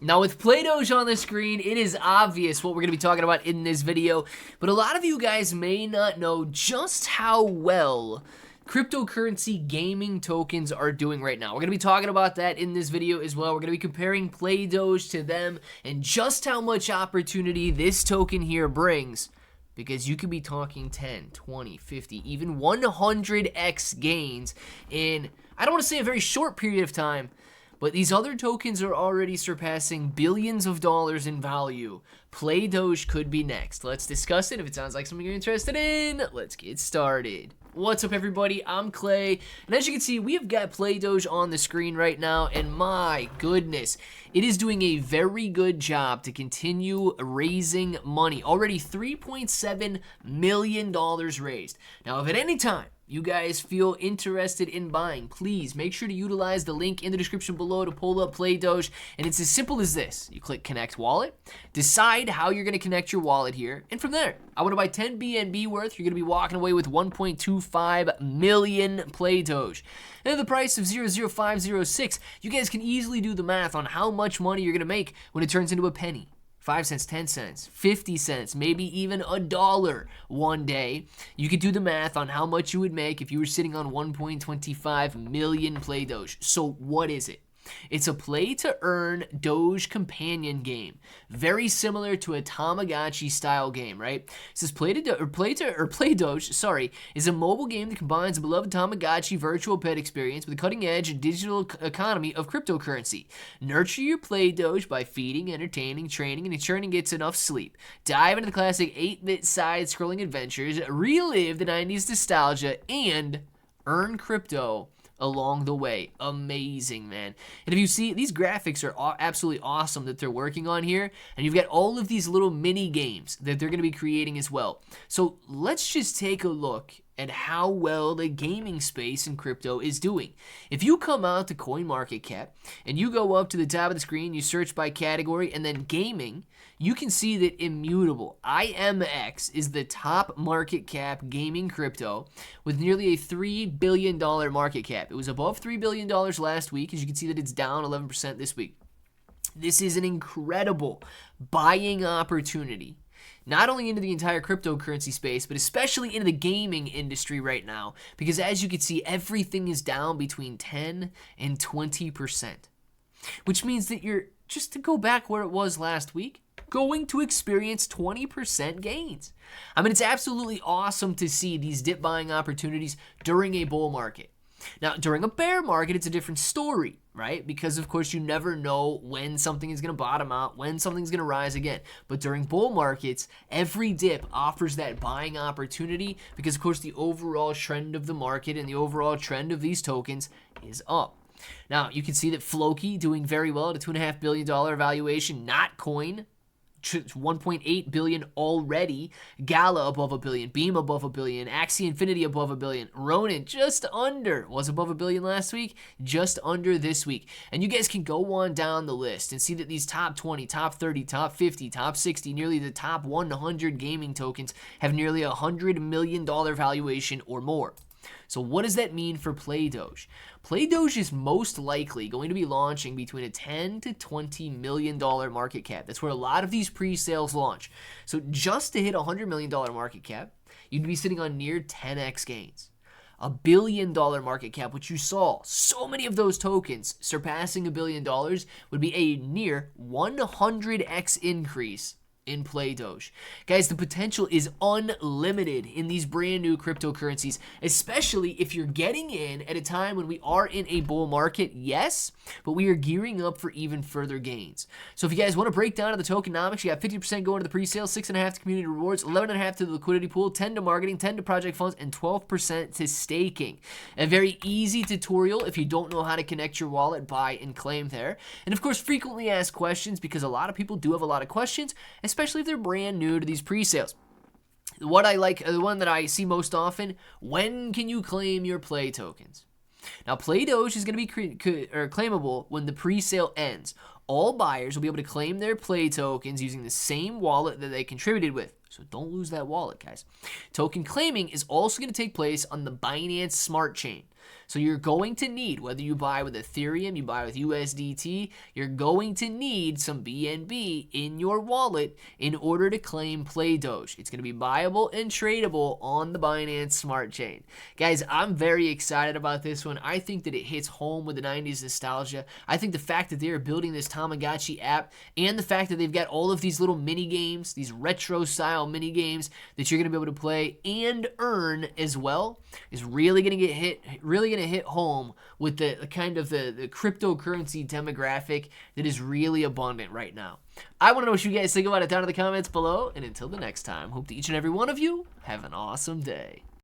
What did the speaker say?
Now with PlayDoge on the screen, it is obvious what we're going to be talking about in this video, but a lot of you guys may not know just how well cryptocurrency gaming tokens are doing right now. We're going to be talking about that in this video as well. We're going to be comparing PlayDoge to them and just how much opportunity this token here brings, because you could be talking 10, 20, 50, even 100x gains in, I don't want to say a very short period of time, but these other tokens are already surpassing billions of dollars in value. PlayDoge could be next. Let's discuss it. If it sounds like something you're interested in, let's get started. What's up, everybody? I'm Clay, and as you can see, we have got PlayDoge on the screen right now, and my goodness, it is doing a very good job to continue raising money. Already $3.7 million raised. Now, if at any time you guys feel interested in buying, please make sure to utilize the link in the description below to pull up PlayDoge, and it's as simple as this. You click Connect Wallet, decide how you're going to connect your wallet here, and from there, I want to buy 10 BNB worth. You're going to be walking away with 1.25 million PlayDoge. And at the price of 0.0506, you guys can easily do the math on how much money you're going to make when it turns into a penny. 5 cents, 10 cents, 50 cents, maybe even $1 one day. You could do the math on how much you would make if you were sitting on 1.25 million PlayDoge. So what is it? It's a play-to-earn Doge companion game, very similar to a Tamagotchi style game, right? It says PlayDoge, is a mobile game that combines the beloved Tamagotchi virtual pet experience with a cutting-edge digital economy of cryptocurrency. Nurture your PlayDoge by feeding, entertaining, training, and ensuring it gets enough sleep. Dive into the classic 8-bit side-scrolling adventures, relive the 90s nostalgia, and earn crypto along the way. Amazing, man. And if you see, these graphics are absolutely awesome that they're working on here, and you've got all of these little mini games that they're going to be creating as well. So let's just take a look at how well the gaming space in crypto is doing. If you come out to CoinMarketCap and you go up to the top of the screen, you search by category and then gaming, you can see that Immutable, IMX, is the top market cap gaming crypto with nearly a $3 billion market cap. It was above $3 billion last week. As you can see that it's down 11% this week. This is an incredible buying opportunity, not only into the entire cryptocurrency space, but especially into the gaming industry right now, because as you can see, everything is down between 10 and 20%, which means that you're, just to go back where it was last week, going to experience 20% gains. I mean, it's absolutely awesome to see these dip buying opportunities during a bull market. Now, during a bear market, it's a different story, right? Because, of course, you never know when something is going to bottom out, when something's going to rise again. But during bull markets, every dip offers that buying opportunity because, of course, the overall trend of the market and the overall trend of these tokens is up. Now, you can see that Floki doing very well at a $2.5 billion valuation, Notcoin, 1.8 billion already, Gala above $1 billion, Beam above $1 billion, Axie Infinity above $1 billion, Ronin just under, was above $1 billion last week, just under this week. And you guys can go on down the list and see that these top 20, top 30, top 50, top 60, nearly the top 100 gaming tokens have nearly $100 million valuation or more. So what does that mean for PlayDoge? PlayDoge is most likely going to be launching between a $10 to $20 million market cap. That's where a lot of these pre-sales launch. So just to hit a $100 million market cap, you'd be sitting on near 10x gains. $1 billion market cap, which you saw so many of those tokens surpassing $1 billion, would be a near 100x increase in PlayDoge. Guys, the potential is unlimited in these brand new cryptocurrencies, especially if you're getting in at a time when we are in a bull market, yes, but we are gearing up for even further gains. So if you guys want to break down to the tokenomics, you got 50% going to the pre-sale, 6.5% to community rewards, 11.5% to the liquidity pool, 10% to marketing, 10% to project funds, and 12% to staking. A very easy tutorial if you don't know how to connect your wallet, buy, and claim there. And of course, frequently asked questions, because a lot of people do have a lot of questions, especially if they're brand new to these pre-sales. What I like, the one that I see most often, when can you claim your play tokens? Now, PlayDoge is going to be claimable when the pre-sale ends. All buyers will be able to claim their play tokens using the same wallet that they contributed with. So don't lose that wallet, guys. Token claiming is also going to take place on the Binance Smart Chain. So you're going to need, whether you buy with Ethereum, you buy with USDT, you're going to need some BNB in your wallet in order to claim PlayDoge. It's going to be buyable and tradable on the Binance Smart Chain. Guys, I'm very excited about this one. I think that it hits home with the 90s nostalgia. I think the fact that they're building this Tamagotchi app and the fact that they've got all of these little mini games, these retro style mini games that you're going to be able to play and earn as well is really going to hit home with the kind of the cryptocurrency demographic that is really abundant right now. I want to know what you guys think about it down in the comments below, and until the next time, hope that each and every one of you have an awesome day.